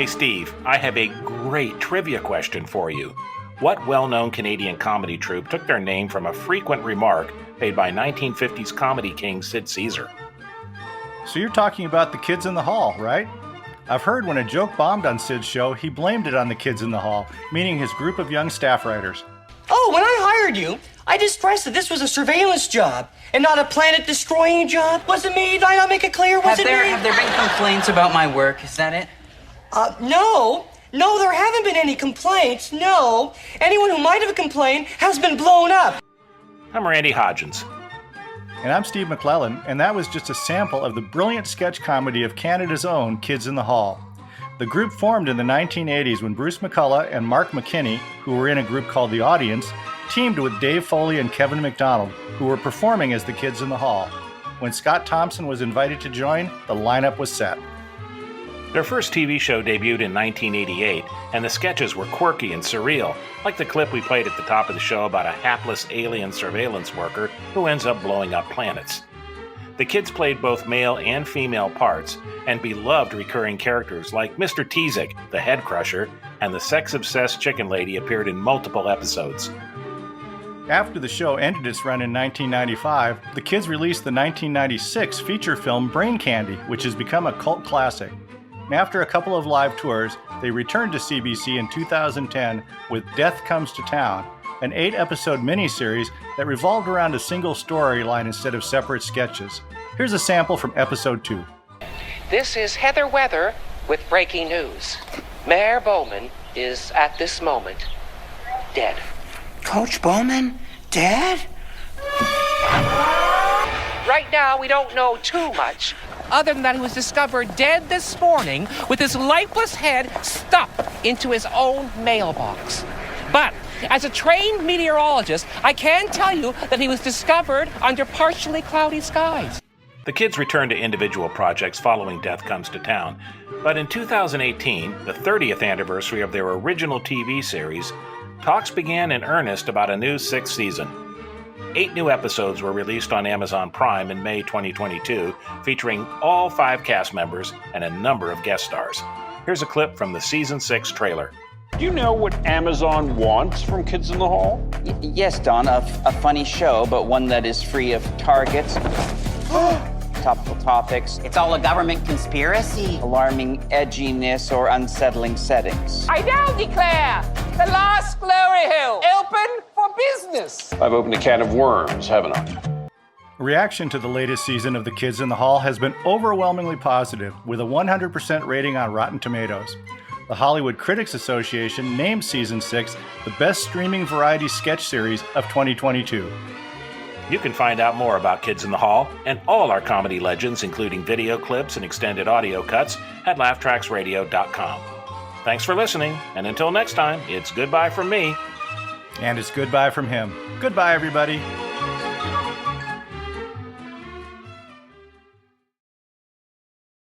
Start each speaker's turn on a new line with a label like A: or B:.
A: Hey Steve, I have a great trivia question for you. What well-known Canadian comedy troupe took their name from a frequent remark made by 1950s comedy king Sid Caesar?
B: So you're talking about the Kids in the Hall, right? I've heard when a joke bombed on Sid's show, he blamed it on the Kids in the Hall, meaning his group of young staff writers.
C: Oh, when I hired you, I just stressed that this was a surveillance job and not a planet-destroying job. Was it me? Did I not make it clear? Was it me?
D: Have there been complaints about my work? Is that it?
C: No. No, there haven't been any complaints, no. Anyone who might have complained has been blown up.
A: I'm Randy Hodgins.
B: And I'm Steve McClellan, and that was just a sample of the brilliant sketch comedy of Canada's own Kids in the Hall. The group formed in the 1980s when Bruce McCullough and Mark McKinney, who were in a group called The Audience, teamed with Dave Foley and Kevin McDonald, who were performing as the Kids in the Hall. When Scott Thompson was invited to join, the lineup was set.
A: Their first TV show debuted in 1988, and the sketches were quirky and surreal, like the clip we played at the top of the show about a hapless alien surveillance worker who ends up blowing up planets. The kids played both male and female parts, and beloved recurring characters like Mr. Teasick, the head crusher, and the sex-obsessed chicken lady appeared in multiple episodes.
B: After the show ended its run in 1995, the kids released the 1996 feature film Brain Candy, which has become a cult classic. After a couple of live tours, they returned to CBC in 2010 with Death Comes to Town, an 8-episode miniseries that revolved around a single storyline instead of separate sketches. Here's a sample from episode 2.
E: This is Heather Weather with breaking news. Mayor Bowman is, at this moment, dead.
D: Coach Bowman? Dead?
E: Right now, we don't know too much, other than that he was discovered dead this morning with his lifeless head stuffed into his own mailbox. But as a trained meteorologist, I can tell you that he was discovered under partially cloudy skies.
A: The kids returned to individual projects following Death Comes to Town, but in 2018, the 30th anniversary of their original TV series, talks began in earnest about a new 6th season. 8 new episodes were released on Amazon Prime in May 2022, featuring all 5 cast members and a number of guest stars. Here's a clip from the Season 6 trailer.
F: Do you know what Amazon wants from Kids in the Hall?
D: Yes, Don, a funny show, but one that is free of targets, topical topics,
G: It's all a government conspiracy.
D: alarming edginess, or unsettling settings.
E: I now declare the last glory hole open for business.
F: I've opened a can of worms, haven't I?
B: Reaction to the latest season of The Kids in the Hall has been overwhelmingly positive, with a 100% rating on Rotten Tomatoes. The Hollywood Critics Association named Season 6 the best streaming variety sketch series of 2022.
A: You can find out more about Kids in the Hall and all our comedy legends, including video clips and extended audio cuts, at laughtracksradio.com. Thanks for listening, and until next time, it's goodbye from me.
B: And it's goodbye from him. Goodbye, everybody.